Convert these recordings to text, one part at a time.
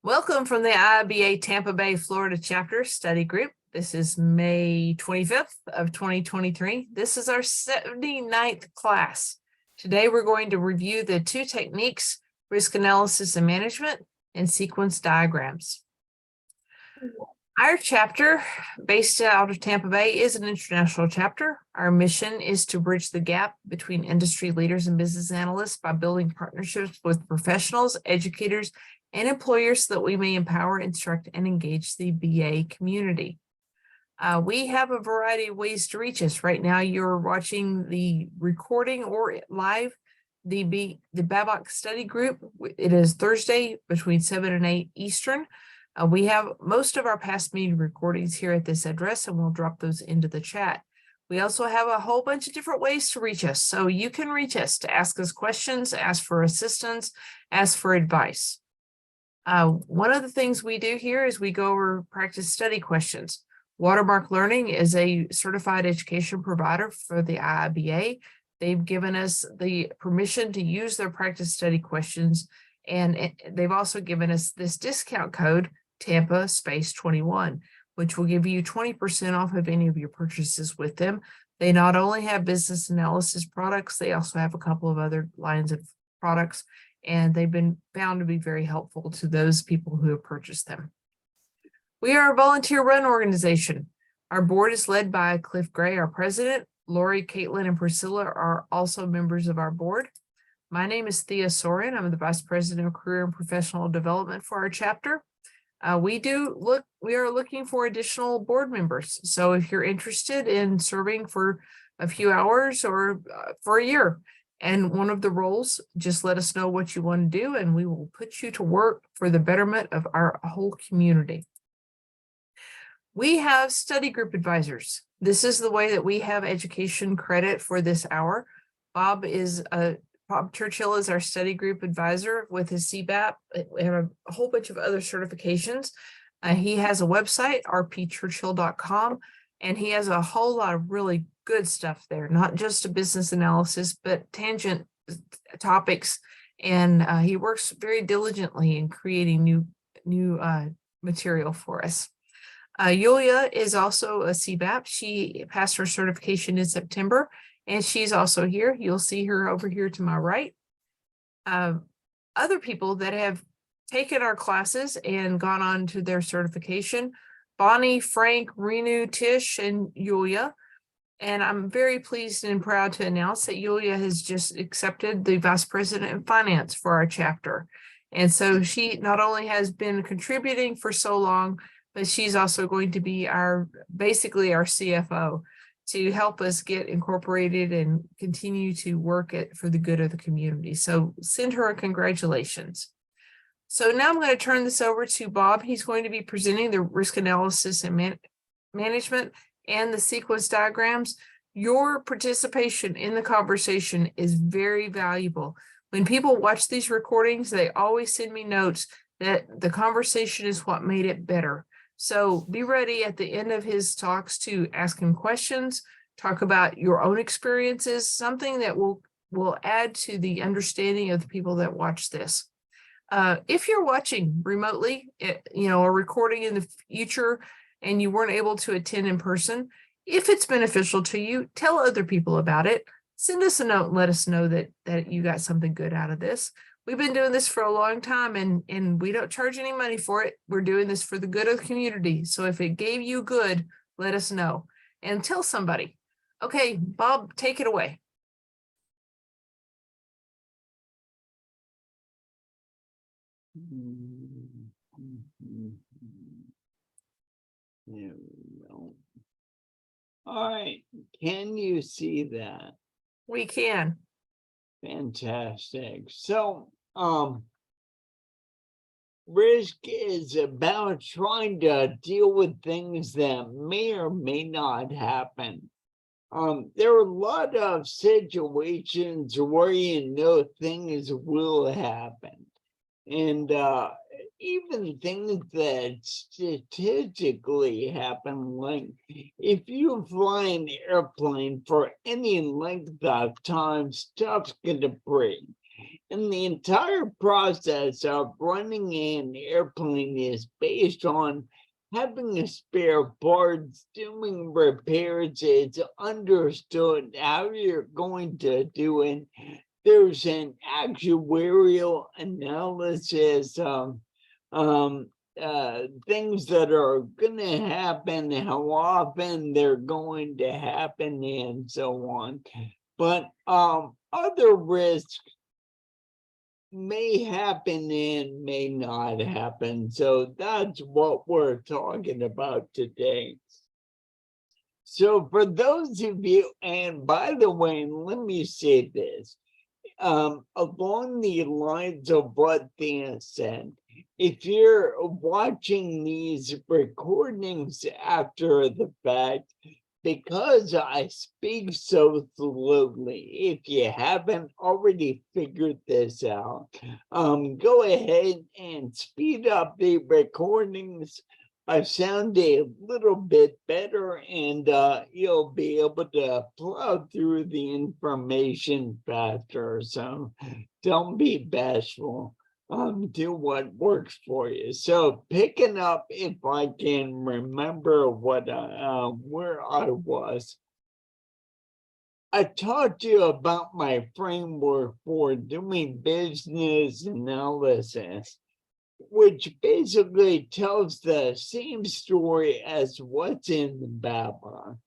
Welcome from the IIBA Tampa Bay, Florida chapter study group. This is May 25th of 2023. This is our 79th class. Today, we're going to review the two techniques, risk analysis and management, and sequence diagrams. Our chapter, based out of Tampa Bay, is an international chapter. Our mission is to bridge the gap between industry leaders and business analysts by building partnerships with professionals, educators, and employers so that we may empower, instruct, and engage the BA community. We have a variety of ways to reach us. Right now, you're watching the recording or live, the BABOK study group. It is Thursday between 7 and 8 Eastern. We have most of our past meeting recordings here at this address, and we'll drop those into the chat. We also have a whole bunch of different ways to reach us. So you can reach us to ask us questions, ask for assistance, ask for advice. One of the things we do here is we go over practice study questions. Watermark Learning is a certified education provider for the IIBA. They've given us the permission to use their practice study questions, and they've also given us this discount code, Tampa-21, which will give you 20% off of any of your purchases with them. They not only have business analysis products, they also have a couple of other lines of products, and they've been found to be very helpful to those people who have purchased them. We are a volunteer-run organization. Our board is led by Cliff Gray, our president. Lori, Caitlin, and Priscilla are also members of our board. My name is Thea Soren. I'm the Vice President of Career and Professional Development for our chapter. We are looking for additional board members. So if you're interested in serving for a few hours or for a year and one of the roles, just let us know what you want to do, and we will put you to work for the betterment of our whole community. We have study group advisors. This is the way that we have education credit for this hour. Bob Churchill is our study group advisor with his CBAP. We have a whole bunch of other certifications. He has a website, rpchurchill.com, and he has a whole lot of really good stuff there, not just a business analysis, but tangent topics. And he works very diligently in creating new material for us. Yulia is also a CBAP. She passed her certification in September, and she's also here. You'll see her over here to my right. Other people that have taken our classes and gone on to their certification: Bonnie, Frank, Renu, Tish, and Yulia. And I'm very pleased and proud to announce that Yulia has just accepted the Vice President of Finance for our chapter. And so she not only has been contributing for so long, but she's also going to be basically our CFO to help us get incorporated and continue to work for the good of the community. So send her a congratulations. So now I'm going to turn this over to Bob. He's going to be presenting the risk analysis and management and the sequence diagrams. Your participation in the conversation is very valuable. When people watch these recordings, they always send me notes that the conversation is what made it better. So be ready at the end of his talks to ask him questions, talk about your own experiences, something that will add to the understanding of the people that watch this. If you're watching remotely, a recording in the future, and you weren't able to attend in person, if it's beneficial to you, tell other people about it. Send us a note and let us know that you got something good out of this. We've been doing this for a long time, and we don't charge any money for it. We're doing this for the good of the community. So if it gave you good, let us know and tell somebody. Okay, Bob, take it away. There we go. All right, can you see that? We can. Fantastic. So, risk is about trying to deal with things that may or may not happen. There are a lot of situations where things will happen. And even things that statistically happen, like if you fly an airplane for any length of time, stuff's gonna break. And the entire process of running an airplane is based on having a spare parts, doing repairs. It's understood how you're going to do it. There's an actuarial analysis of things that are going to happen, how often they're going to happen, and so on. But other risks may happen and may not happen. So that's what we're talking about today. So for those of you, and by the way, let me say this, along the lines of what Thea said, if you're watching these recordings after the fact, because I speak so slowly, if you haven't already figured this out, go ahead and speed up the recordings. I sound a little bit better, and you'll be able to plow through the information faster. So don't be bashful. Do what works for you. So picking up, if I can remember what where I was, I talked to you about my framework for doing business analysis, which basically tells the same story as what's in the BABOK.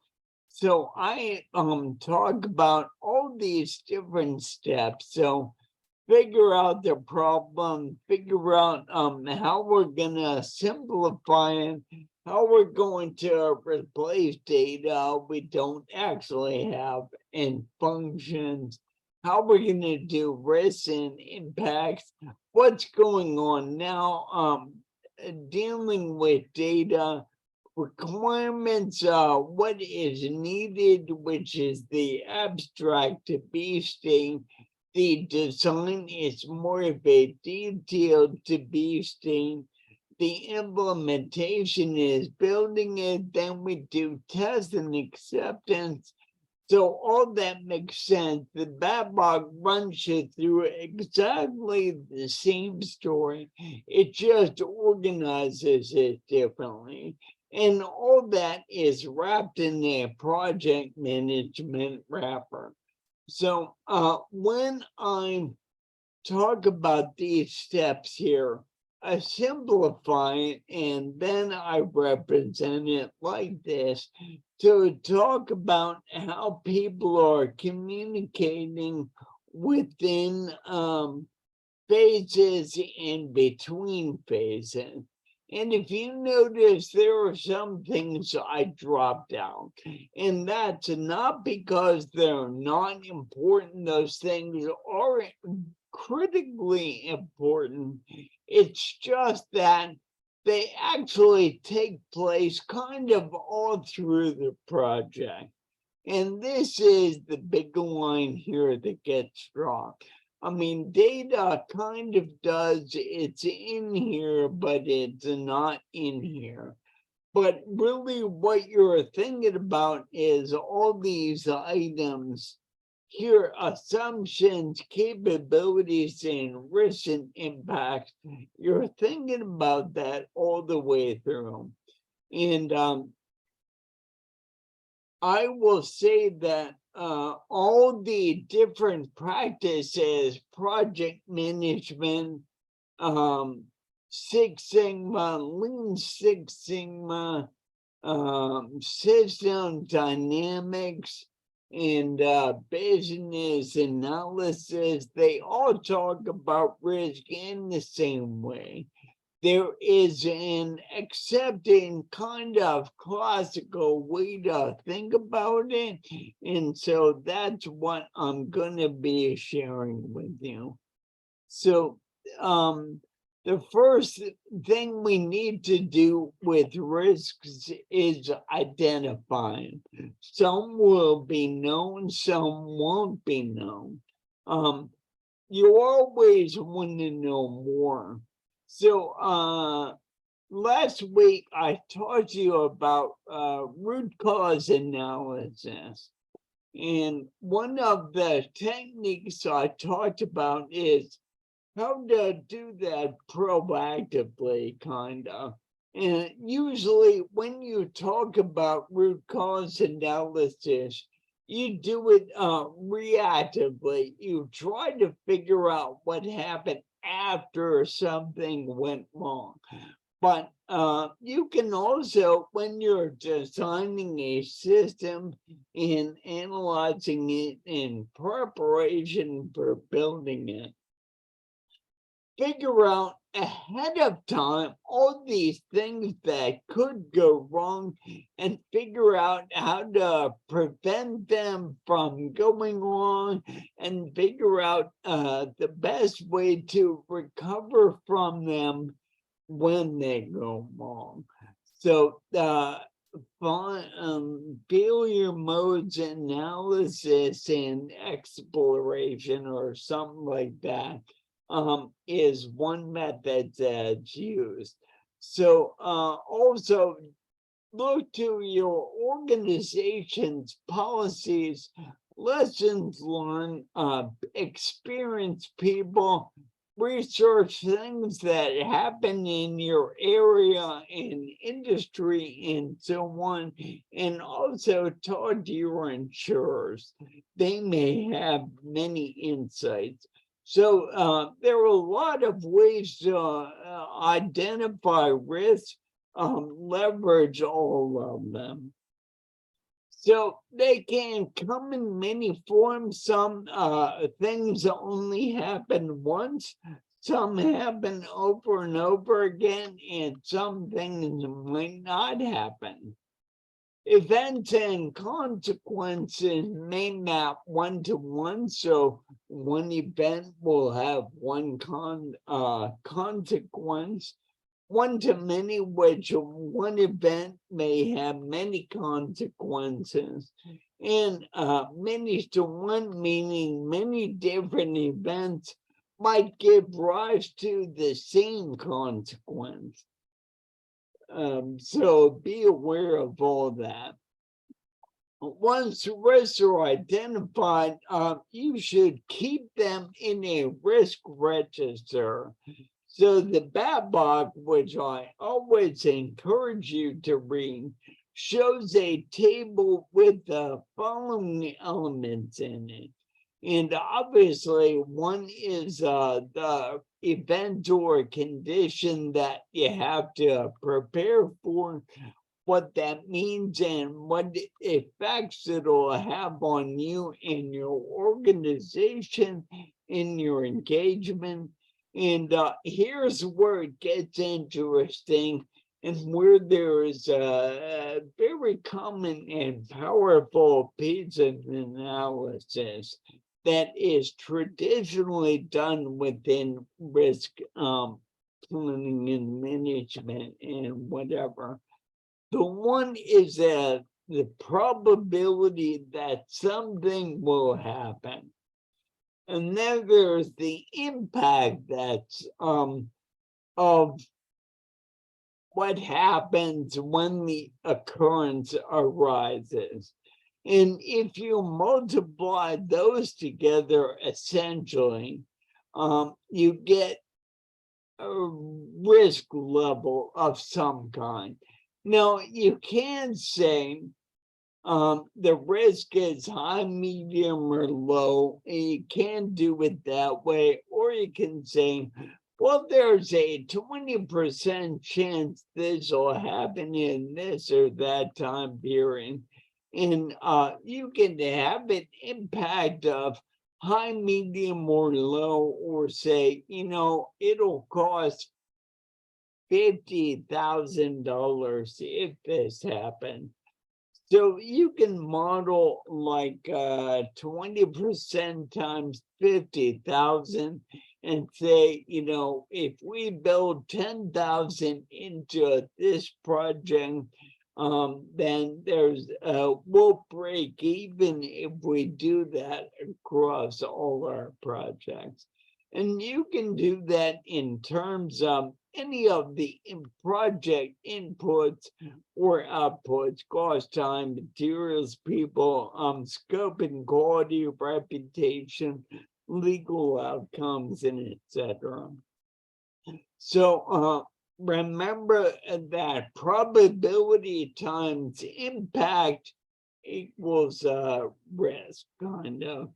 So I talk about all these different steps. So figure out the problem, figure out how we're gonna simplify it, how we're going to replace data we don't actually have in functions, how we're gonna do risks and impacts, what's going on now, dealing with data, requirements, what is needed, which is the abstract to be state. The design is more of a detailed to be state. The implementation is building it, then we do test and acceptance. So all that makes sense. The BABOK runs you through exactly the same story. It just organizes it differently. And all that is wrapped in a project management wrapper. So when I talk about these steps here, I simplify it and then I represent it like this to talk about how people are communicating within phases and between phases. And if you notice, there are some things I dropped out, and that's not because they're not important. Those things are critically important. It's just that they actually take place kind of all through the project. And this is the big line here that gets dropped. I mean, data kind of does, it's in here, but it's not in here. But really what you're thinking about is all these items here, assumptions, capabilities, and risks and impacts. You're thinking about that all the way through. And I will say that all the different practices, project management, Six Sigma, Lean Six Sigma, system dynamics, and business analysis, they all talk about risk in the same way. There is an accepting kind of classical way to think about it. And so that's what I'm going to be sharing with you. So the first thing we need to do with risks is identify them. Some will be known, some won't be known. You always want to know more. So last week I taught you about root cause analysis. And one of the techniques I talked about is how to do that proactively, kind of. And usually when you talk about root cause analysis, you do it reactively. You try to figure out what happened after something went wrong. But you can also, when you're designing a system and analyzing it in preparation for building it, figure out ahead of time all these things that could go wrong and figure out how to prevent them from going wrong and figure out the best way to recover from them when they go wrong. So failure modes analysis and exploration or something like that is one method that's used. So also look to your organization's policies, lessons learned, experienced people, research things that happen in your area and industry and so on, and also talk to your insurers. They may have many insights. So there are a lot of ways to identify risks, leverage all of them. So they can come in many forms. Some things only happen once, some happen over and over again, and some things might not happen. Events and consequences may map one-to-one, so one event will have one consequence. One-to-many, which one event may have many consequences, and many-to-one, meaning many different events might give rise to the same consequence. So be aware of all that. Once risks are identified, you should keep them in a risk register. So the BABOK, which I always encourage you to read, shows a table with the following elements in it. And obviously one is the event or condition that you have to prepare for, what that means and what effects it'll have on you and your organization in your engagement. And here's where it gets interesting and where there is a very common and powerful piece of analysis that is traditionally done within risk planning and management and whatever. The one is the probability that something will happen. And then there's the impact that's of what happens when the occurrence arises. And if you multiply those together, essentially, you get a risk level of some kind. Now, you can say the risk is high, medium, or low. And you can do it that way, or you can say, well, there's a 20% chance this will happen in this or that time period. And you can have an impact of high, medium, or low, or say, you know, it'll cost $50,000 if this happened. So you can model like 20% times 50,000 and say, you know, if we build 10,000 into this project, then there's we'll break even if we do that across all our projects. And you can do that in terms of any of the project inputs or outputs, cost, time, materials, people, scope and quality, reputation, legal outcomes, and etc. So remember that probability times impact equals risk, kind of.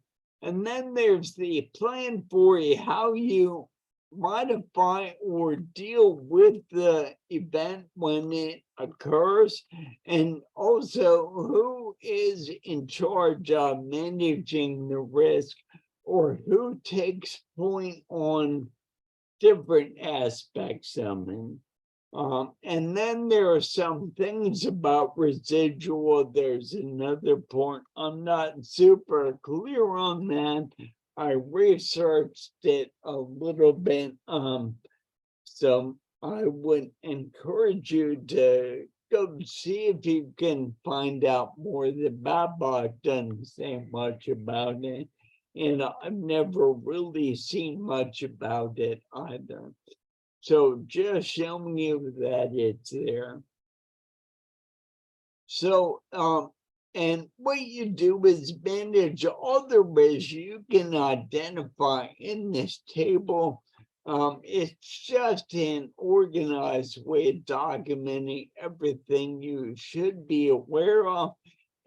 And then there's the plan for how you modify or deal with the event when it occurs, and also who is in charge of managing the risk, or who takes point on different aspects of it. And then there are some things about residual. There's another point. I'm not super clear on that. I researched it a little bit. So I would encourage you to go see if you can find out more. The BABOK doesn't say much about it, and I've never really seen much about it either. So just showing you that it's there. So, and what you do is manage all the risks you can identify in this table. It's just an organized way of documenting everything you should be aware of,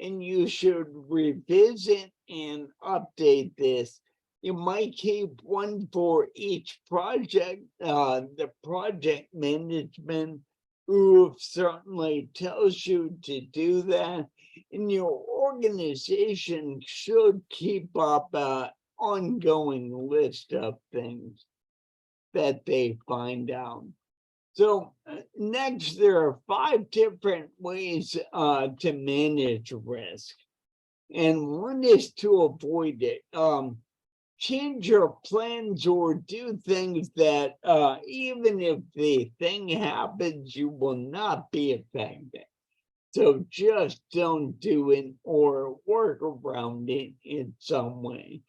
and you should revisit and update this. You might keep one for each project. The project management group certainly tells you to do that, and your organization should keep up an ongoing list of things that they find out. So next, there are 5 different ways to manage risk, and one is to avoid it. Change your plans or do things that even if the thing happens, you will not be affected. So just don't do it or work around it in some way.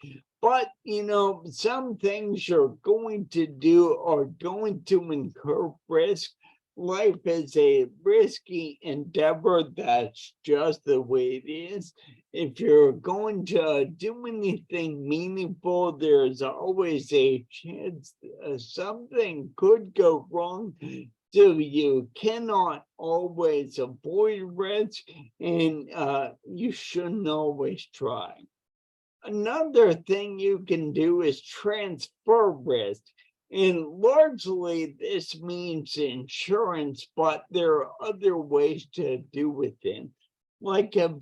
But, you know, some things you're going to do are going to incur risk. Life is a risky endeavor. That's just the way it is. If you're going to do anything meaningful, there's always a chance something could go wrong. So you cannot always avoid risk, and you shouldn't always try. Another thing you can do is transfer risk. And largely this means insurance, but there are other ways to do it. Like if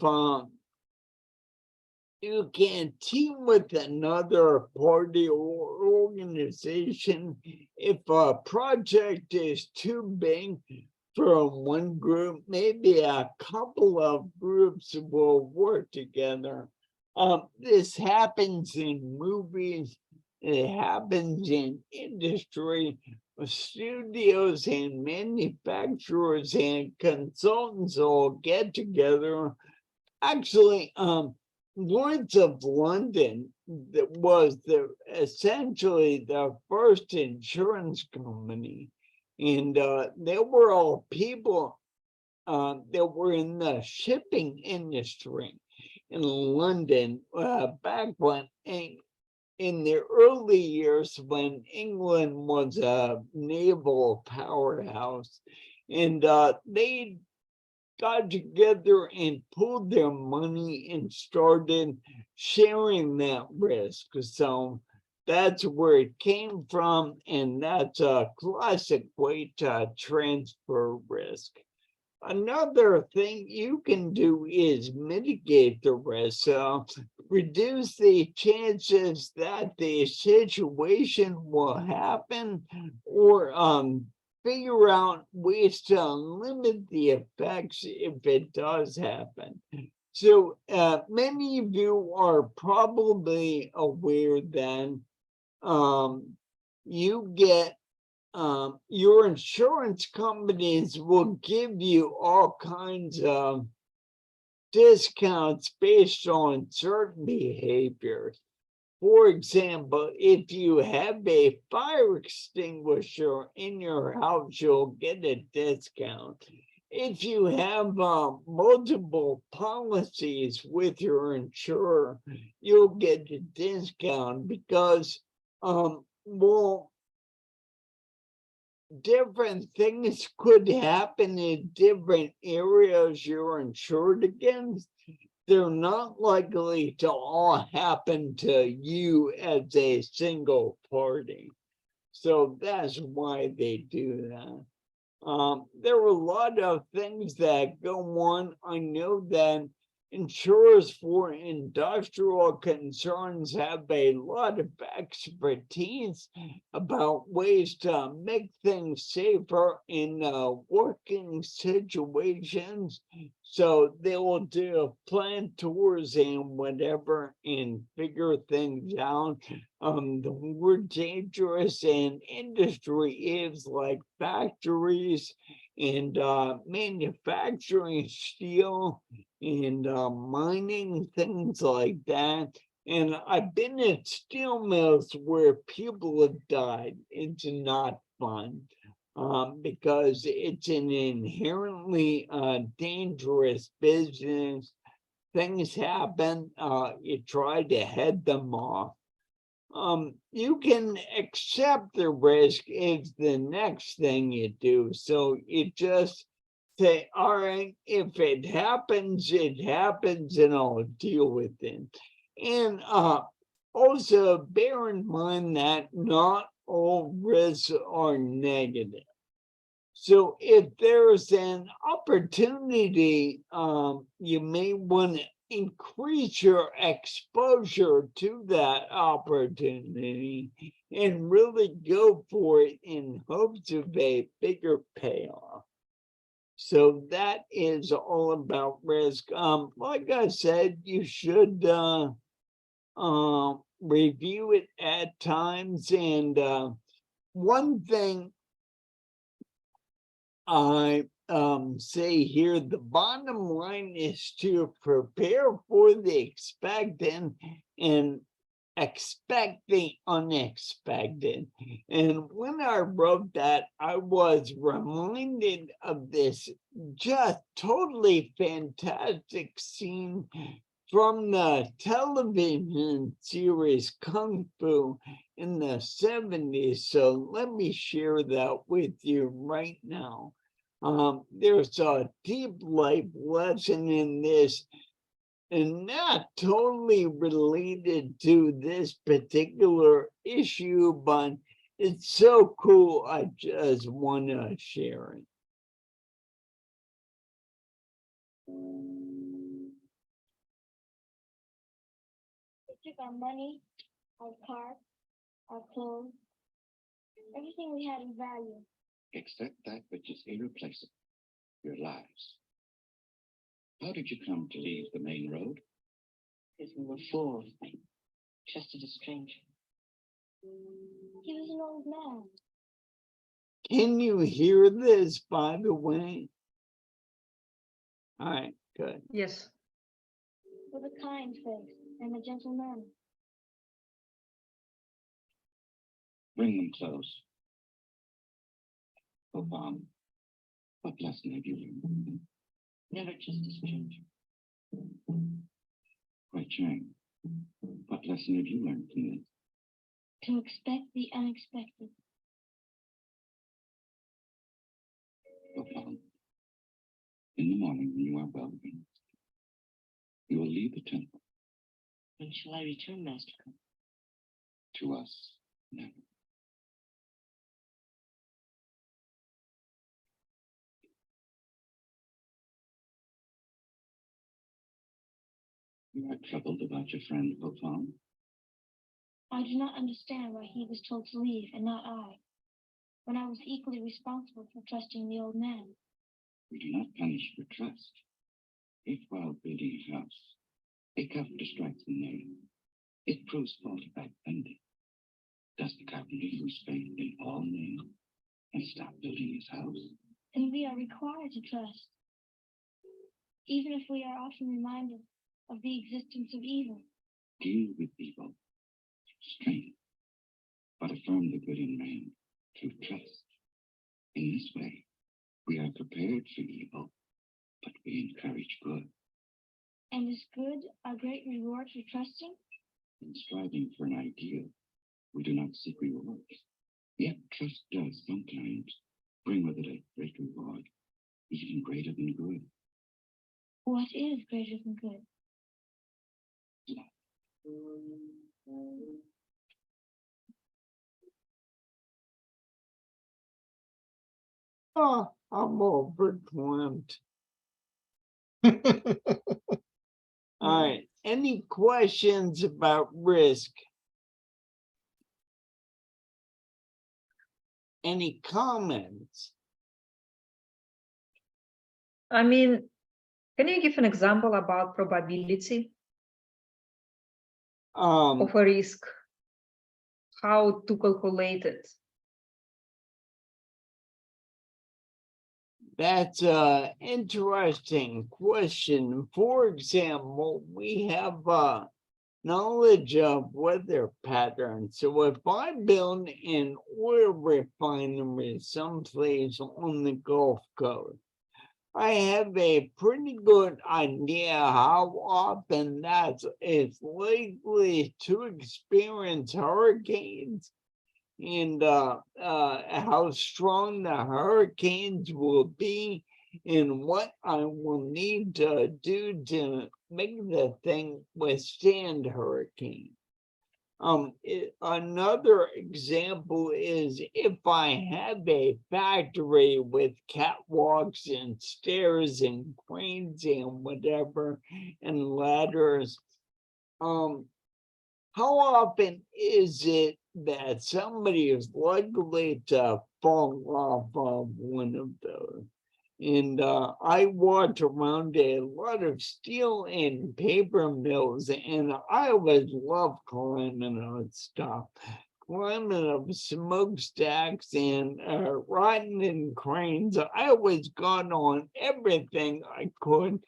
you can team with another party or organization, if a project is too big for one group, maybe a couple of groups will work together. This happens in movies, it happens in industry. Studios and manufacturers and consultants all get together. Actually, Lloyd's of London, that was essentially the first insurance company, and they were all people that were in the shipping industry in London back when in the early years when England was a naval powerhouse, and they got together and pooled their money and started sharing that risk. So that's where it came from, and that's a classic way to transfer risk. Another thing you can do is mitigate the risk, reduce the chances that the situation will happen, or figure out ways to limit the effects if it does happen. So many of you are probably aware that you get your insurance companies will give you all kinds of discounts based on certain behaviors. For example, if you have a fire extinguisher in your house, you'll get a discount. If you have multiple policies with your insurer, you'll get a discount because, well, different things could happen in different areas you're insured against. They're not likely to all happen to you as a single party. So that's why they do that. There are a lot of things that go on. I know that insurers for industrial concerns have a lot of expertise about ways to make things safer in working situations. So they will do plant tours and whatever and figure things out. The word dangerous in industry is like factories and manufacturing steel and mining, things like that. And I've been at steel mills where people have died. It's not fun because it's an inherently dangerous business. Things happen, you try to head them off. You can accept the risk is the next thing you do. So you just say, all right, if it happens, and I'll deal with it. And also bear in mind that not all risks are negative. So if there's an opportunity, you may want to increase your exposure to that opportunity and really go for it in hopes of a bigger payoff. So that is all about risk. Like I said, you should review it at times. And one thing I say here, the bottom line is to prepare for the expected and expect the unexpected. And when I wrote that, I was reminded of this just totally fantastic scene from the television series Kung Fu in the 70s. So let me share that with you right now. There's a deep life lesson in this, and not totally related to this particular issue, but it's so cool, I just want to share it. We took our money, our car, our clothes, everything we had in value. Except that which is irreplaceable, your lives. How did you come to leave the main road? Because we were fools. I trusted a stranger. He was an old man. Can you hear this, by the way? All right, good. Yes. With a kind face and a gentle manner. Bring them close. Oh, Bob, what lesson have you learned? Never trust a stranger. Quite Chang, what lesson have you learned from this? To expect the unexpected. Oh, Bob, in the morning when you are well again, you will leave the temple. When shall I return, Master Kung? To us, never. You are troubled about your friend, Ho Fong? I do not understand why he was told to leave and not I, when I was equally responsible for trusting the old man. We do not punish for trust. If while building a house, a carpenter strikes the nail, it proves faulty by bending. Does the carpenter lose faith in all nails and stop building his house? And we are required to trust, even if we are often reminded of the existence of evil. Deal with evil strength, but affirm the good in man through trust. In this way, we are prepared for evil, but we encourage good. And is good a great reward for trusting? In striving for an ideal, we do not seek rewards. Yet trust does sometimes bring with it a great reward, even greater than good. What is greater than good? Oh, I'm overwhelmed. All right. Any questions about risk? Any comments? I mean, can you give an example about probability of a risk? How to calculate it? That's an interesting question. For example, we have knowledge of weather patterns. So if I build an oil refinery someplace on the Gulf Coast, I have a pretty good idea how often that is likely to experience hurricanes and how strong the hurricanes will be and what I will need to do to make the thing withstand hurricane. Another example is if I have a factory with catwalks and stairs and cranes and whatever and ladders, how often is it that somebody is likely to fall off of one of those? And I walked around a lot of steel and paper mills, and I always loved climbing on stuff. Climbing up smokestacks and rotten cranes. I always got on everything I could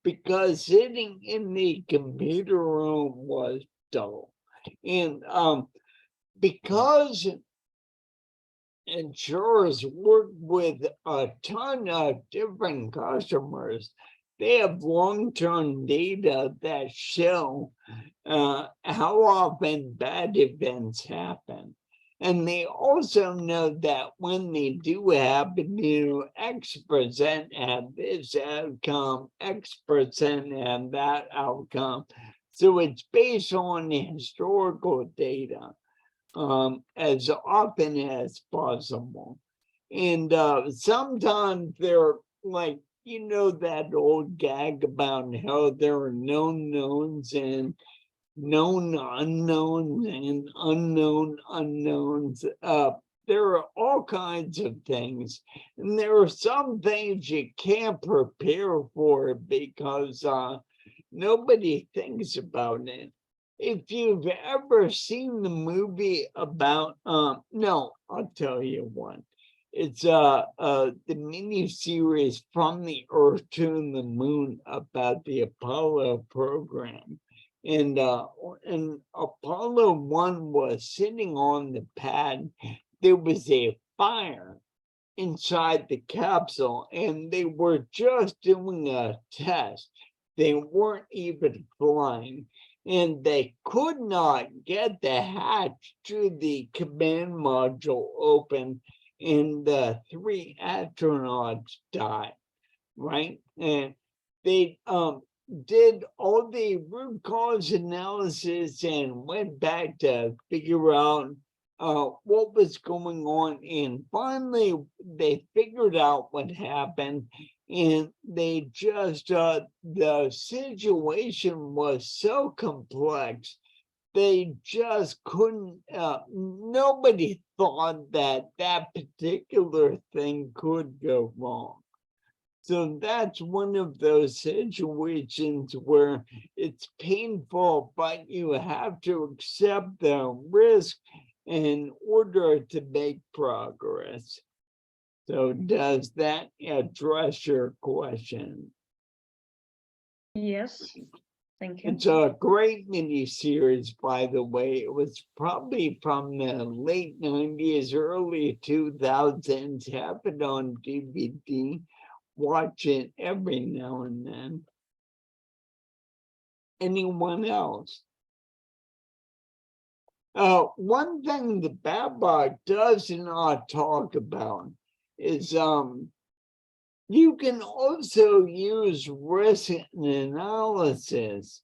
because sitting in the computer room was dull. And because insurers work with a ton of different customers, they have long-term data that show how often bad events happen. And they also know that when they do happen, X% have this outcome, X% have that outcome. So it's based on historical data. As often as possible. And sometimes they're like, that old gag about how there are known knowns and known unknowns and unknown unknowns. There are all kinds of things. And there are some things you can't prepare for because nobody thinks about it. If you've ever seen the movie about, no, I'll tell you one. It's the mini series From the Earth to the Moon about the Apollo program. And Apollo 1 was sitting on the pad. There was a fire inside the capsule, and they were just doing a test. They weren't even flying. And they could not get the hatch to the command module open, and the 3 astronauts died, right? And they did all the root cause analysis and went back to figure out what was going on. And finally, they figured out what happened. And they just, the situation was so complex, they just couldn't, nobody thought that that particular thing could go wrong. So that's one of those situations where it's painful, but you have to accept the risk in order to make progress. So does that address your question? Yes. Thank you. It's a great mini series, by the way. It was probably from the late 90s, early 2000s. Have it on DVD. Watch it every now and then. Anyone else? One thing the BABOK does not talk about is you can also use risk analysis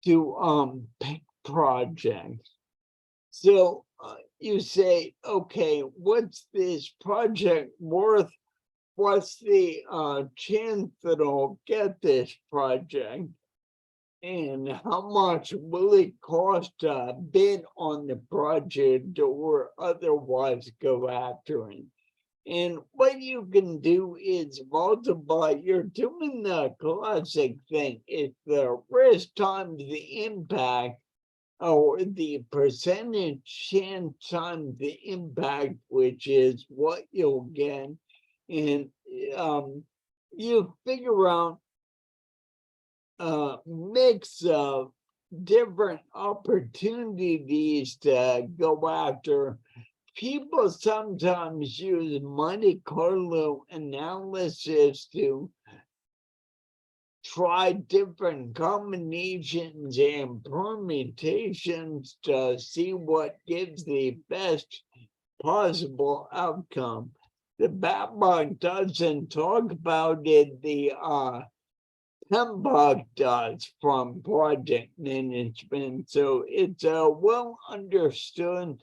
to pick projects. So you say, okay, what's this project worth? What's the chance that I'll get this project? And how much will it cost to bid on the project or otherwise go after it? And what you can do is multiply. You're doing the classic thing. It's the risk times the impact, or the percentage chance times the impact, which is what you'll get. And you figure out a mix of different opportunities to go after. People sometimes use Monte Carlo analysis to try different combinations and permutations to see what gives the best possible outcome. The BABOK doesn't talk about it, the TampaBayIIBA does from project management. So it's a well understood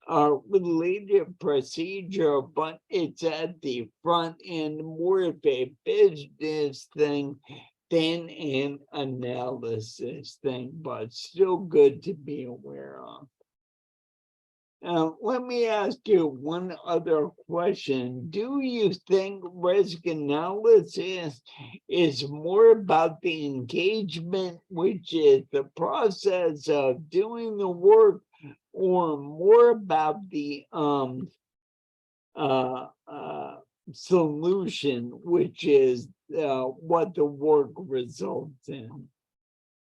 related procedure, but it's at the front end, more of a business thing than an analysis thing, but still good to be aware of. Let me ask you one other question. Do you think risk analysis is more about the engagement, which is the process of doing the work, or more about the solution, which is what the work results in?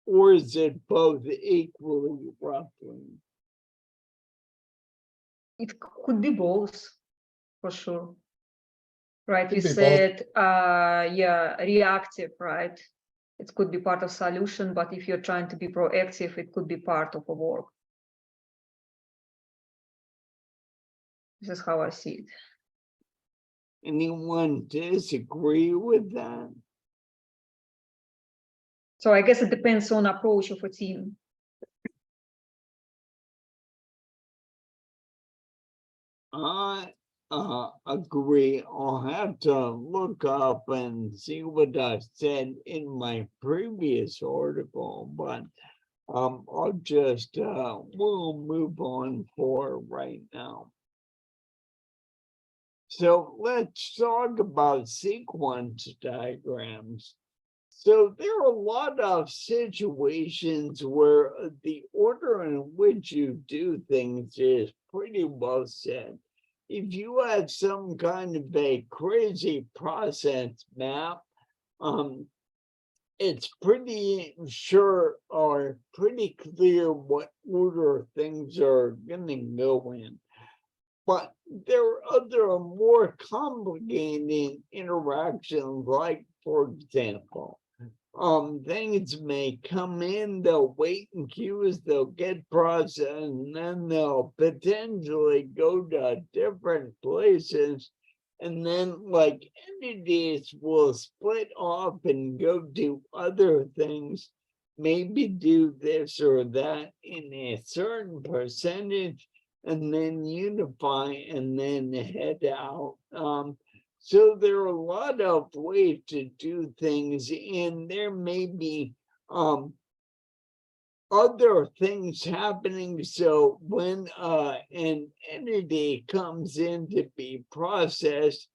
Or is it both equally, roughly? It could be both, for sure. Right, Could we be both. said, yeah, reactive, right? It could be part of solution, but if you're trying to be proactive, it could be part of a work. This is how I see it. Anyone disagree with that? So I guess it depends on approach of a team. I agree. I'll have to look up and see what I said in my previous article, but I'll just we'll move on for right now. So let's talk about sequence diagrams. So there are a lot of situations where the order in which you do things is pretty well set. If you have some kind of a crazy process map, it's pretty sure or pretty clear what order things are gonna go in. But there are other more complicated interactions, like, for example, things may come in, they'll wait in queues, they'll get processed, and then they'll potentially go to different places. And then, like, entities will split off and go do other things, maybe do this or that in a certain percentage, and then unify and then head out. So there are a lot of ways to do things, and there may be other things happening. So when an entity comes in to be processed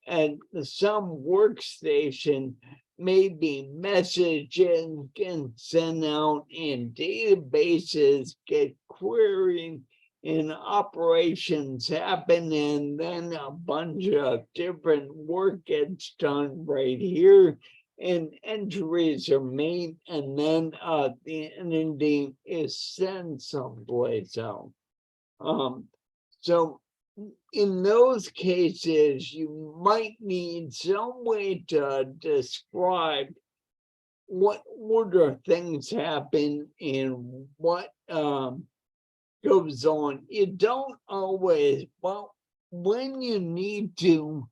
at some workstation, maybe messages get sent out and databases get queried and operations happen, and then a bunch of different work gets done right here. and entries are made, and then the entity is sent someplace else. So in those cases, you might need some way to describe what order things happen and what goes on. You don't always, well, when you need to,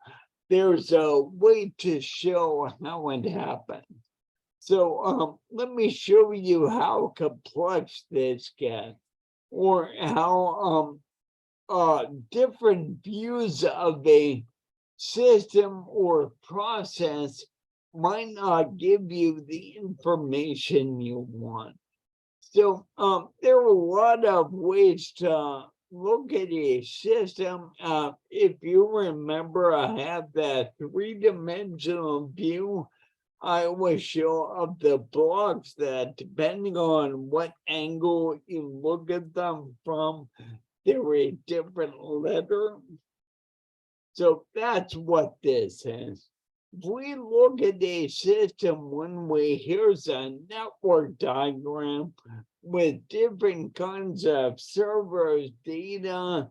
there's a way to show how it happens. So let me show you how complex this gets, or how different views of a system or process might not give you the information you want. So there are a lot of ways to look at a system. If you remember, I have that three-dimensional view I always show of the blocks that, depending on what angle you look at them from, they're a different letter. So that's what this is. If we look at a system one way, here's a network diagram with different kinds of servers, data,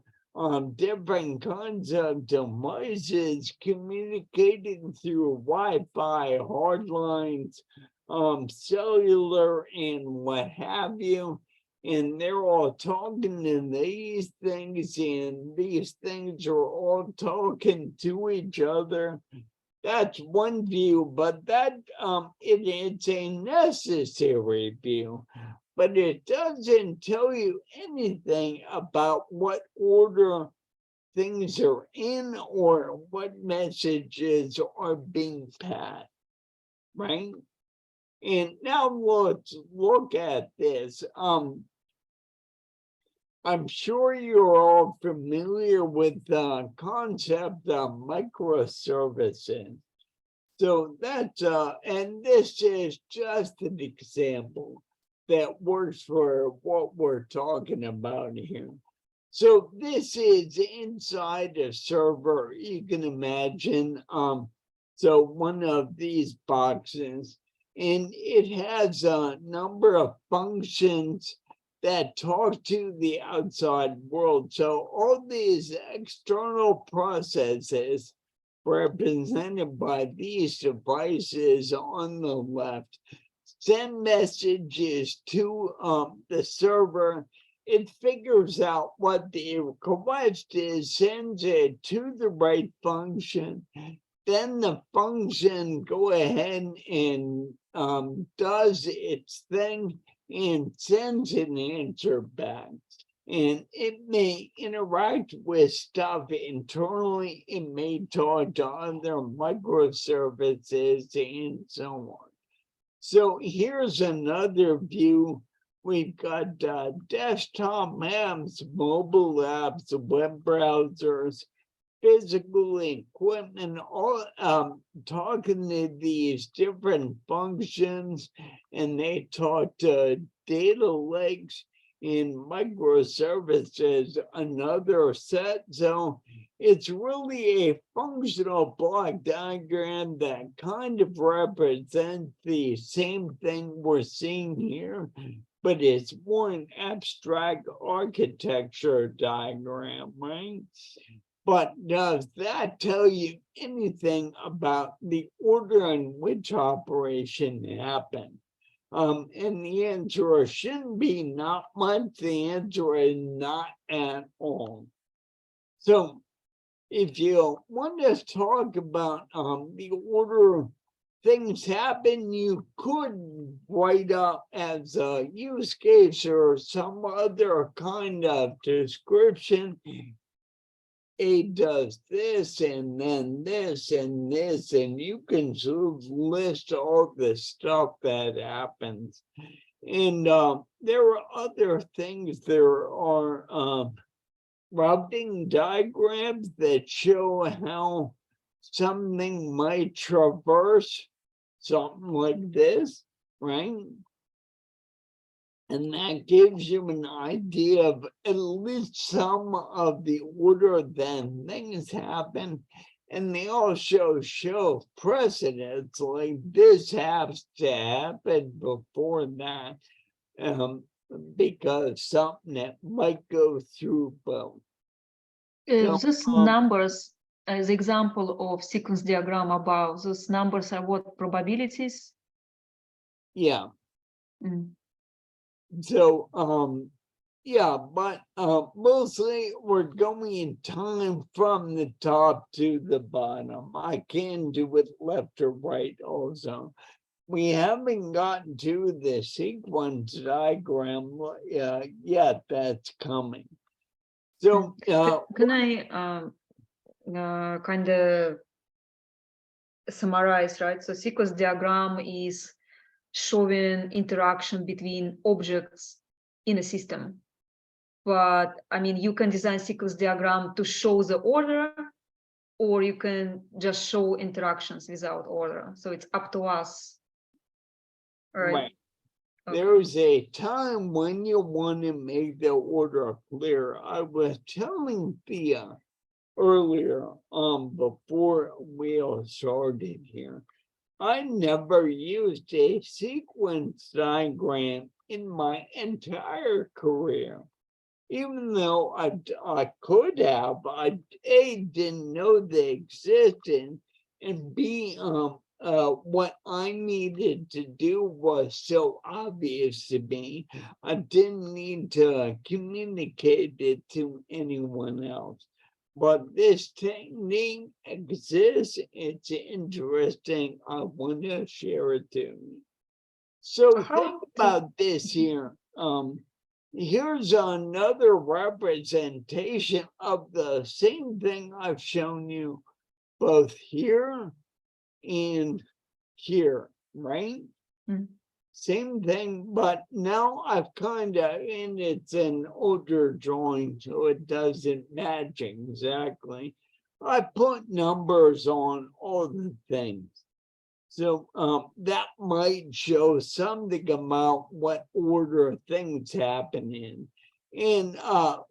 different kinds of devices communicating through Wi-Fi, hard lines, cellular, and what have you. And they're all talking to these things, and these things are all talking to each other. That's one view, but that it's a necessary view, but it doesn't tell you anything about what order things are in or what messages are being passed, right? And now let's look at this. I'm sure you're all familiar with the concept of microservices. So that's, and this is just an example that works for what we're talking about here. So this is inside a server, you can imagine. So one of these boxes, and it has a number of functions that talk to the outside world. So all these external processes represented by these devices on the left send messages to the server. It figures out what the request is, sends it to the right function. Then the function go ahead and does its thing and sends an answer back. And it may interact with stuff internally, it may talk to other microservices and so on. So here's another view. We've got desktop apps, mobile apps, web browsers, physical equipment, all talking to these different functions, and they talk to data lakes in microservices, another set. So it's really a functional block diagram that kind of represents the same thing we're seeing here, but it's more an abstract architecture diagram, right? But does that tell you anything about the order in which operation happened? And the answer shouldn't be not much. The answer is not at all. So if you want to talk about the order things happen, you could write up as a use case or some other kind of description. A does this and then this and this, and you can sort of list all the stuff that happens. And there are other things. There are routing diagrams that show how something might traverse something like this, right? And that gives you an idea of at least some of the order that things happen. and they also show precedents, like this has to happen before that, because something that might go through both. So, Those numbers, as example of sequence diagram above, those numbers are what, probabilities? yeah. Mm. So, yeah, but mostly we're going in time from the top to the bottom. I can do it left or right also. We haven't gotten to the sequence diagram yet. That's coming. So, Can I kind of summarize, right? So sequence diagram is showing interaction between objects in a system. But I mean, you can design sequence diagram to show the order, or you can just show interactions without order. So it's up to us. All right. right. Okay. There's a time when you want to make the order clear. I was telling Thea earlier, before we all started here, I never used a sequence diagram in my entire career. Even though I could have, I A, didn't know they existed, and B, what I needed to do was so obvious to me, I didn't need to communicate it to anyone else. But this technique exists, it's interesting, I want to share it to you. So think about this here. Here's another representation of the same thing I've shown you both here and here, right? Mm. Same thing, but now I've kind of, and it's an older drawing, so it doesn't match exactly. I put numbers on all the things. So that might show something about what order things happen in. And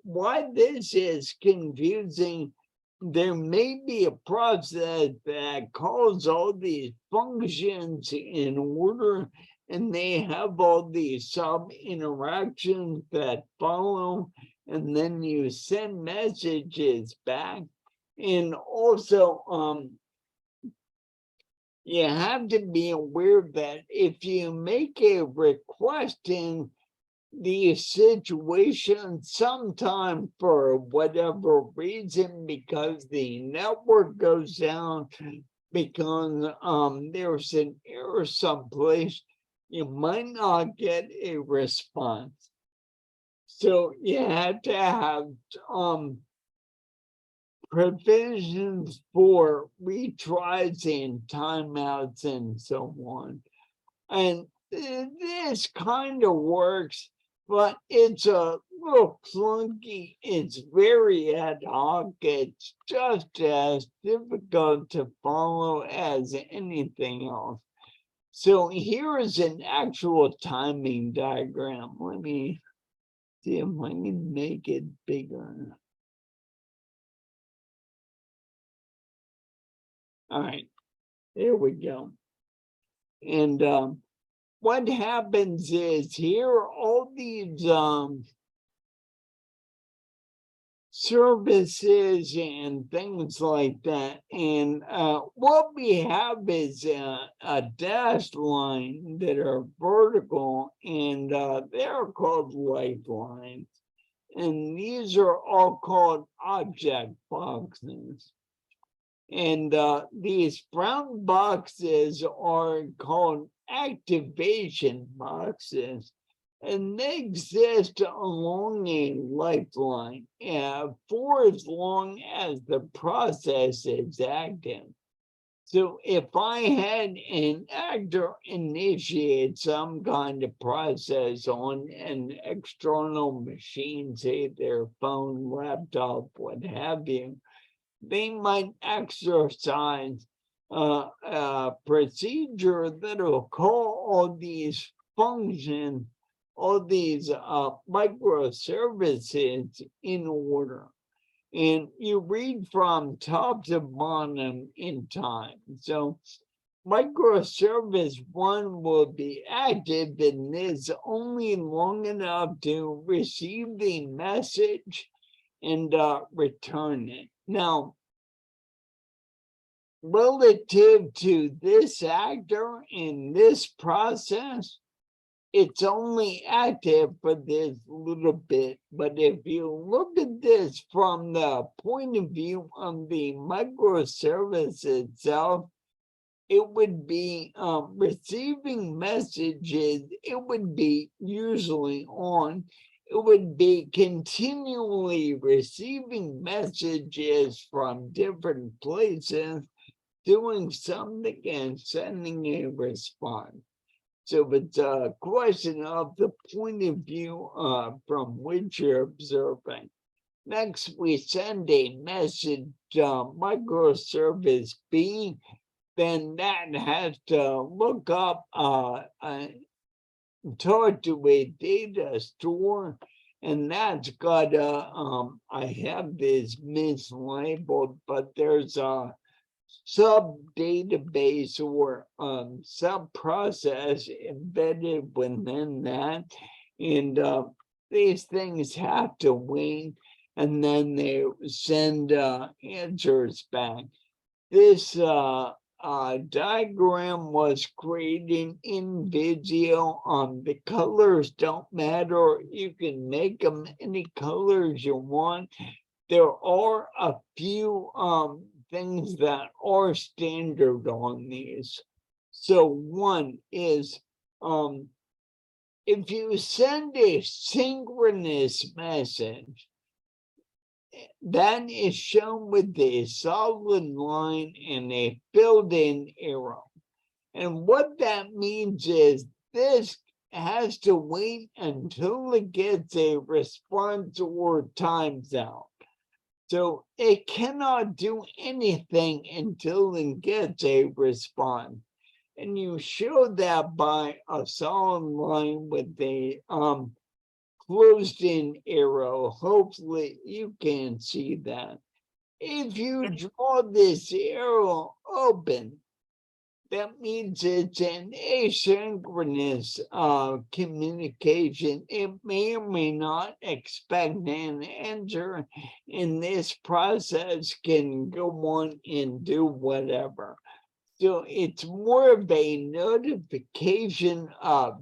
why this is confusing, there may be a process that calls all these functions in order, and they have all these sub interactions that follow, and then you send messages back. And also, you have to be aware that if you make a request in these situations, sometime for whatever reason, because the network goes down, because there's an error someplace, you might not get a response. So you have to have provisions for retries and timeouts and so on. And this kind of works, but it's a little clunky. It's very ad hoc. It's just as difficult to follow as anything else. So here is an actual timing diagram. Let me see if I can make it bigger. All right, there we go. And what happens is here are all these services and things like that. And what we have is a dashed line that are vertical, and they're called lifelines. And these are all called object boxes. And these brown boxes are called activation boxes, and they exist along a lifeline for as long as the process is active. So if I had an actor initiate some kind of process on an external machine, say their phone, laptop, what have you, they might exercise a procedure that will call all these functions, all these microservices in order. And you read from top to bottom in time. So microservice 1 will be active and is only long enough to receive the message and return it. Now, relative to this actor in this process, it's only active for this little bit. But if you look at this from the point of view of the microservice itself, it would be receiving messages, it would be usually on, it would be continually receiving messages from different places, doing something and sending a response. So it's a question of the point of view from which you're observing. Next, we send a message microservice B, then that has to look up talk to a data store, and that's got I have this mislabeled, but there's a sub database or sub process embedded within that, and these things have to wait, and then they send answers back. This diagram was created in Visio. The colors don't matter. You can make them any colors you want. There are a few things that are standard on these. So one is if you send a synchronous message, that is shown with a solid line and a filled-in arrow. And what that means is this has to wait until it gets a response or times out. So it cannot do anything until it gets a response. And you show that by a solid line with a closed-in arrow. Hopefully you can see that. If you draw this arrow open, that means it's an asynchronous communication. It may or may not expect an answer, and this process can go on and do whatever. So it's more of a notification of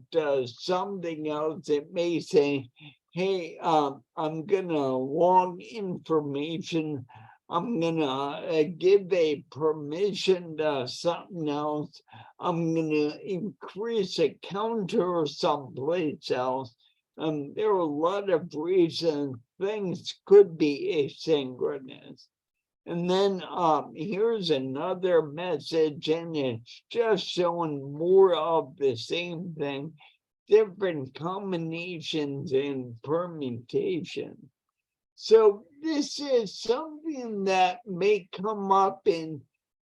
something else. It may say, hey, I'm gonna log information. I'm gonna give a permission to something else. I'm gonna increase a counter someplace else. There are a lot of reasons things could be asynchronous. And then here's another message, and it's just showing more of the same thing, different combinations and permutations. So this is something that may come up in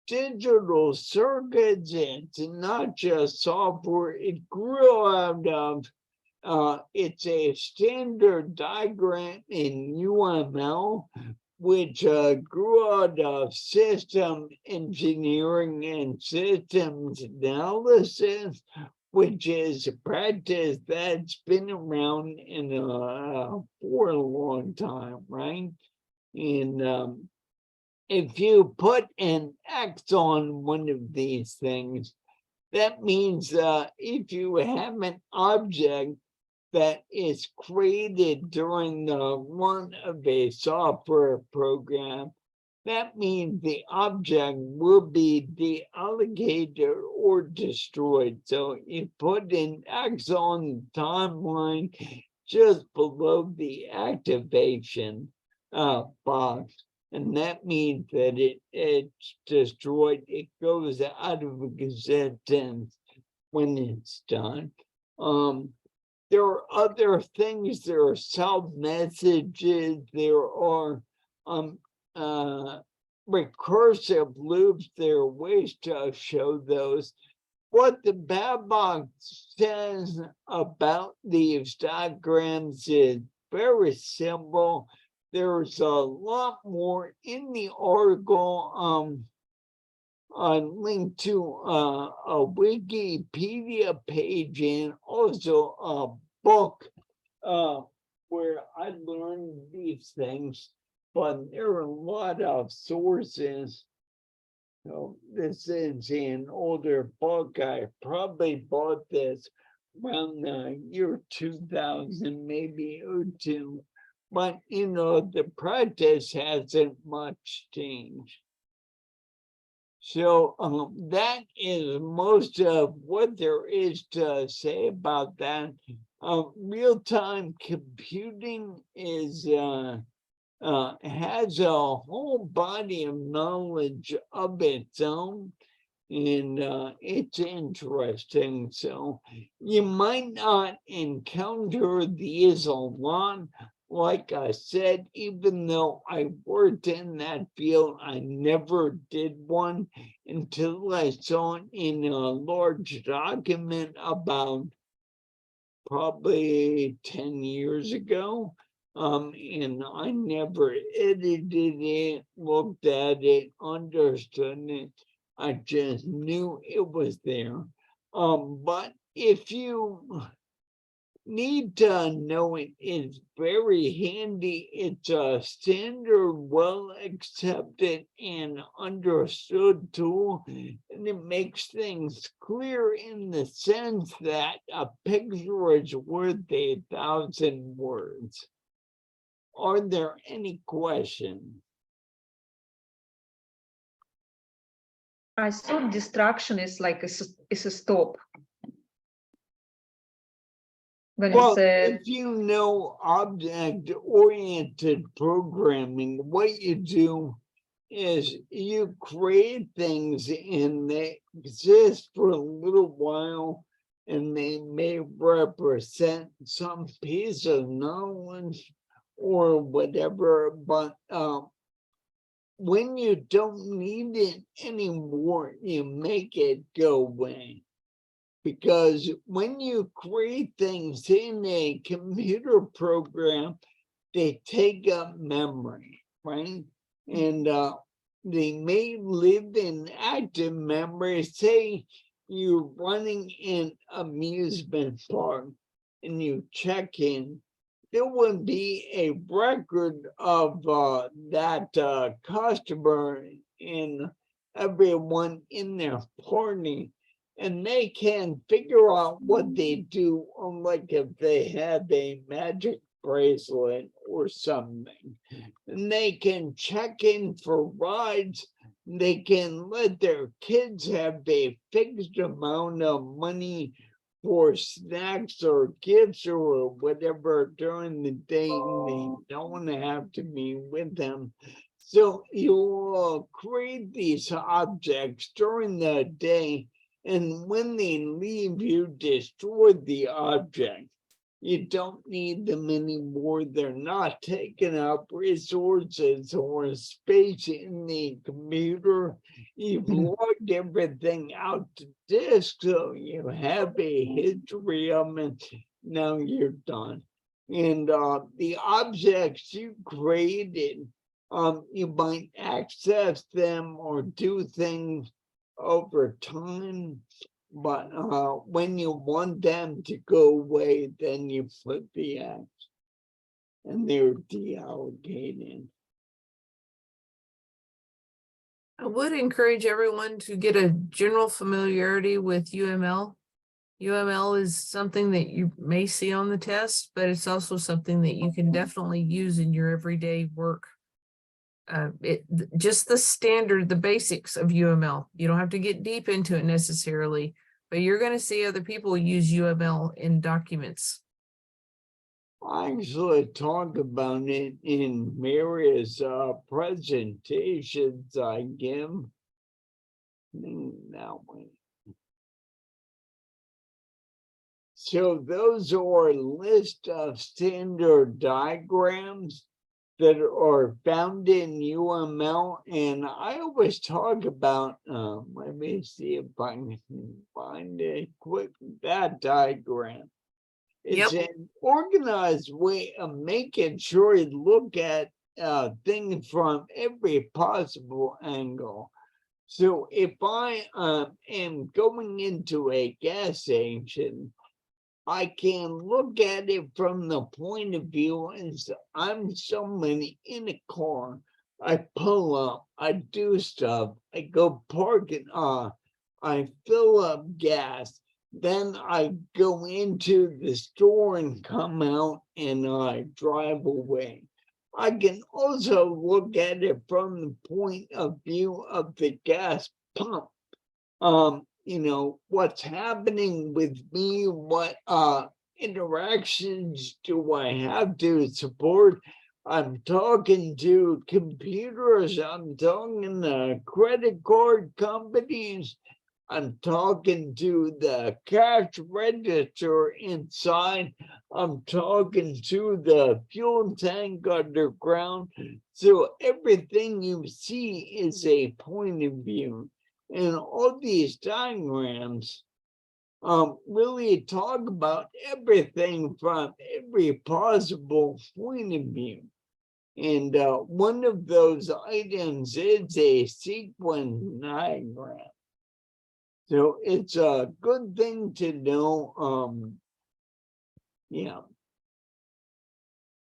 digital circuits. It's not just software. It grew out of, it's a standard diagram in UML, which grew out of system engineering and systems analysis, which is a practice that's been around for a long time, right? And if you put an X on one of these things, that means if you have an object that is created during the run of a software program, that means the object will be deallocated or destroyed. So you put an X on the timeline just below the activation box, and that means that it's destroyed. It goes out of existence when it's done. There are other things. There are sub-messages. There are recursive loops. There are ways to show those. What the BABOK says about these diagrams is very simple. there's a lot more in the article. A link to a Wikipedia page and also a book where I learned these things, but there are a lot of sources. So this is an older book. I probably bought this around the year 2000, maybe 02. But, you know, the practice hasn't much changed. So that is most of what there is to say about that. Real-time computing is has a whole body of knowledge of its own, and it's interesting. So you might not encounter these a lot. Like I said, even though I worked in that field, I never did one until I saw it in a large document about probably 10 years ago. And I never edited it, looked at it, understood it. I just knew it was there. But if you need to know it, it's very handy. It's a standard, well accepted and understood tool, and it makes things clear in the sense that a picture is worth 1,000 words. Are there any questions? I saw distraction is like is a stop. When Well, it said, if you know object-oriented programming, what you do is you create things and they exist for a little while and they may represent some piece of knowledge or whatever, but when you don't need it anymore, you make it go away. Because when you create things in a computer program, they take up memory, right? And they may live in active memory. Say you're running an amusement park and you check in, there would be a record of that customer and everyone in their party. And they can figure out what they do, like if they have a magic bracelet or something. And they can check in for rides. They can let their kids have a fixed amount of money for snacks or gifts or whatever during the day. They don't have to be with them. So you create these objects during the day. And when they leave, you destroy the object. You don't need them anymore. They're not taking up resources or space in the computer. You've logged everything out to disk, so you have a history of it. Now you're done. And the objects you created, you might access them or do things over time, but when you want them to go away, then you flip the X and they're deallocated. I would encourage everyone to get a general familiarity with UML. UML is something that you may see on the test, but it's also something that you can definitely use in your everyday work. Just the standard, the basics of UML. You don't have to get deep into it necessarily, but you're going to see other people use UML in documents. I actually talk about it in various presentations I give. That way. So those are a list of standard diagrams that are found in UML, and I always talk about, let me see if I can find a quick, that diagram. It's an organized way of making sure you look at things from every possible angle. So if I am going into a gas station, I can look at it from the point of view as I'm somebody in a car. I pull up, I do stuff, I go park it, I fill up gas, then I go into the store and come out and I drive away. I can also look at it from the point of view of the gas pump. You know, what's happening with me, what interactions do I have to support? I'm talking to computers, I'm talking to credit card companies, I'm talking to the cash register inside, I'm talking to the fuel tank underground. So everything you see is a point of view. And all these diagrams really talk about everything from every possible point of view. And one of those items is a sequence diagram. So it's a good thing to know. Yeah.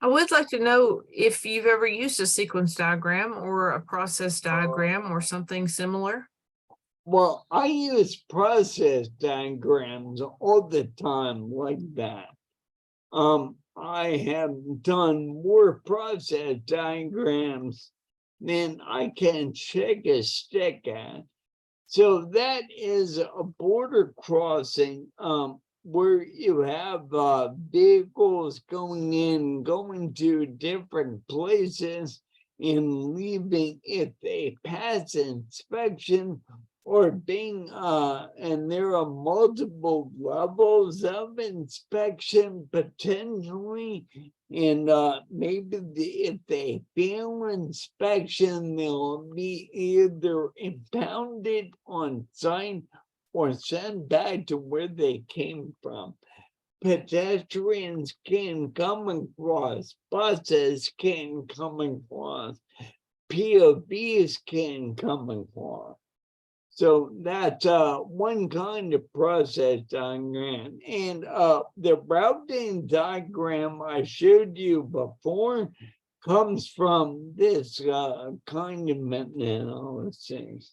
I would like to know if you've ever used a sequence diagram or a process diagram or something similar. Well, I use process diagrams all the time like that. I have done more process diagrams than I can shake a stick at. So that is a border crossing where you have vehicles going in, going to different places and leaving if they pass inspection or being and there are multiple levels of inspection potentially, and maybe if they fail inspection, they'll be either impounded on site or sent back to where they came from. Pedestrians can come across, buses can come across, POVs can come across. So that's one kind of process diagram. And the routing diagram I showed you before comes from this kind of analysis.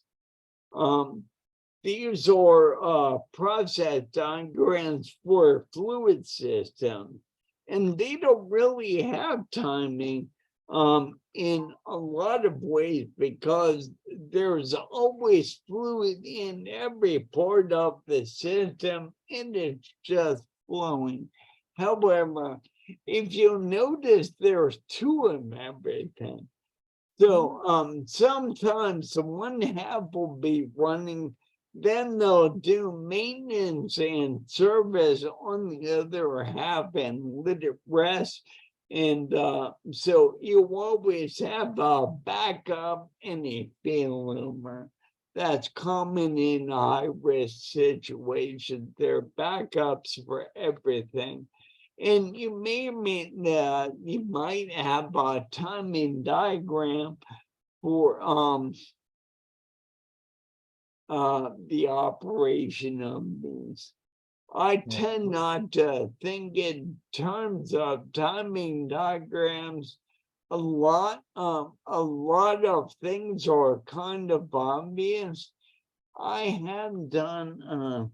These are process diagrams for fluid systems, and they don't really have timing in a lot of ways because there's always fluid in every part of the system and it's just flowing. However, if you notice, there's two of everything. So sometimes one half will be running, then they'll do maintenance and service on the other half and let it rest. And so you always have a backup and a failover. That's common in high-risk situations. There are backups for everything. And you you might have a timing diagram for the operation of these. I tend not to think in terms of timing diagrams. A lot of things are kind of obvious. I have done,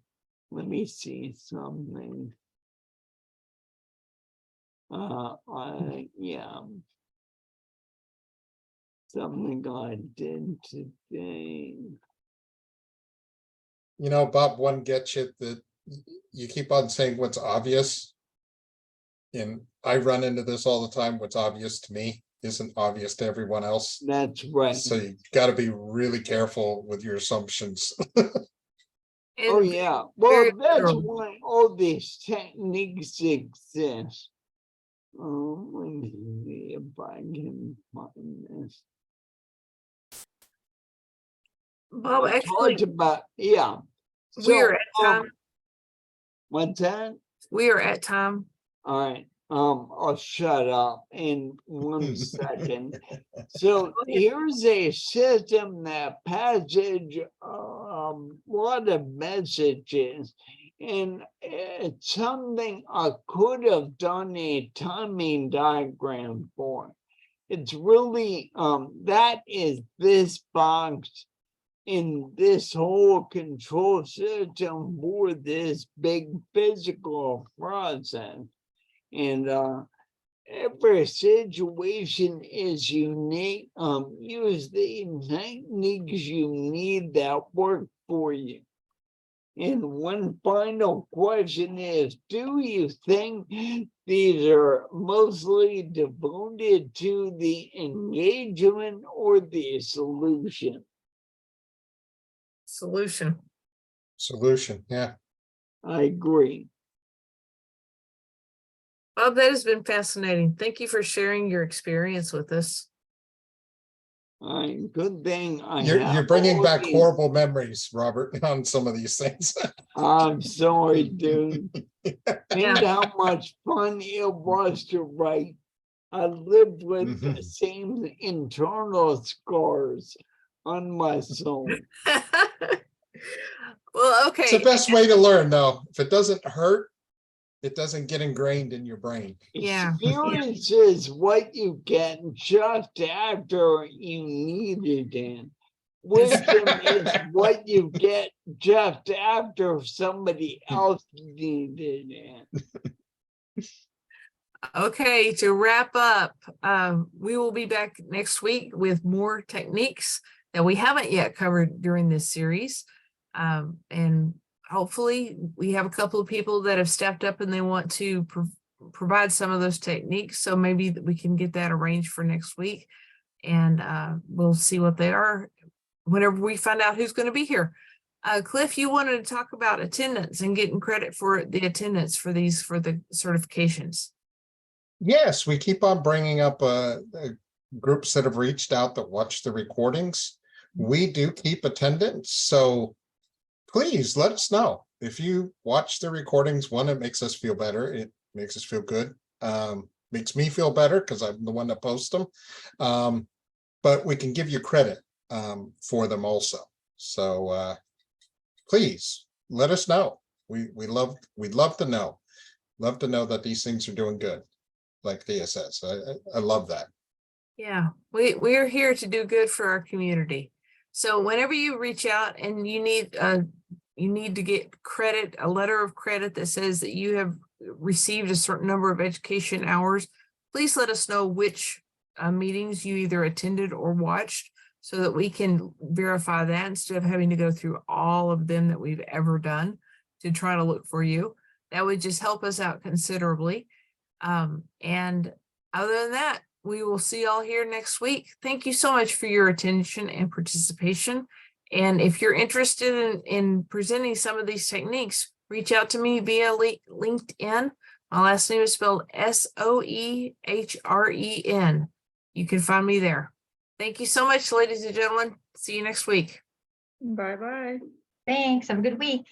let me see something. Yeah. Something I did today. You know, Bob, one gets you that you keep on saying what's obvious. And I run into this all the time. What's obvious to me isn't obvious to everyone else. That's right. So you got to be really careful with your assumptions. Oh, And yeah. Well, very that's literal. why all these techniques exist. Let me see if I can find this. Bob, I actually, talked about, yeah. we are So, at time. what's that? We are at time. All right. I'll shut up in 1 second. So here's a system that passes a lot of messages, and it's something I could have done a timing diagram for. It's really that is this box in this whole control system for this big physical process. And every situation is unique. Use the techniques you need that work for you. And one final question is, do you think these are mostly devoted to the engagement or the solution? Solution. Solution, yeah. I agree. Bob, that has been fascinating. Thank you for sharing your experience with us. Good thing You're have bringing all back these- horrible memories, Robert, on some of these things. I'm sorry, dude. Think how much fun it was to write. I lived with the same internal scars on my soul. Well, okay. It's the best way to learn, though. If it doesn't hurt, it doesn't get ingrained in your brain. Yeah. Experience is what you get just after you need it in. Wisdom is what you get just after somebody else needed it. Okay, to wrap up, we will be back next week with more techniques that we haven't yet covered during this series. And hopefully we have a couple of people that have stepped up and they want to provide some of those techniques. So maybe we can get that arranged for next week, and we'll see what they are whenever we find out who's going to be here. Cliff, you wanted to talk about attendance and getting credit for the attendance for the certifications. Yes, we keep on bringing up groups that have reached out that watch the recordings. We do keep attendance, so please let us know. If you watch the recordings, one, it makes us feel better. It makes us feel good. Makes me feel better because I'm the one that posts them. But we can give you credit for them also. So please let us know. We'd love to know. Love to know that these things are doing good, like Thea says. I love that. Yeah, we are here to do good for our community. So whenever you reach out and you need to get credit, a letter of credit that says that you have received a certain number of education hours, please let us know which meetings you either attended or watched, so that we can verify that instead of having to go through all of them that we've ever done to try to look for you. That would just help us out considerably. And other than that, we will see y'all here next week. Thank you so much for your attention and participation. And if you're interested in presenting some of these techniques, reach out to me via LinkedIn. My last name is spelled Soehren. You can find me there. Thank you so much, ladies and gentlemen. See you next week. Bye-bye. Thanks. Have a good week.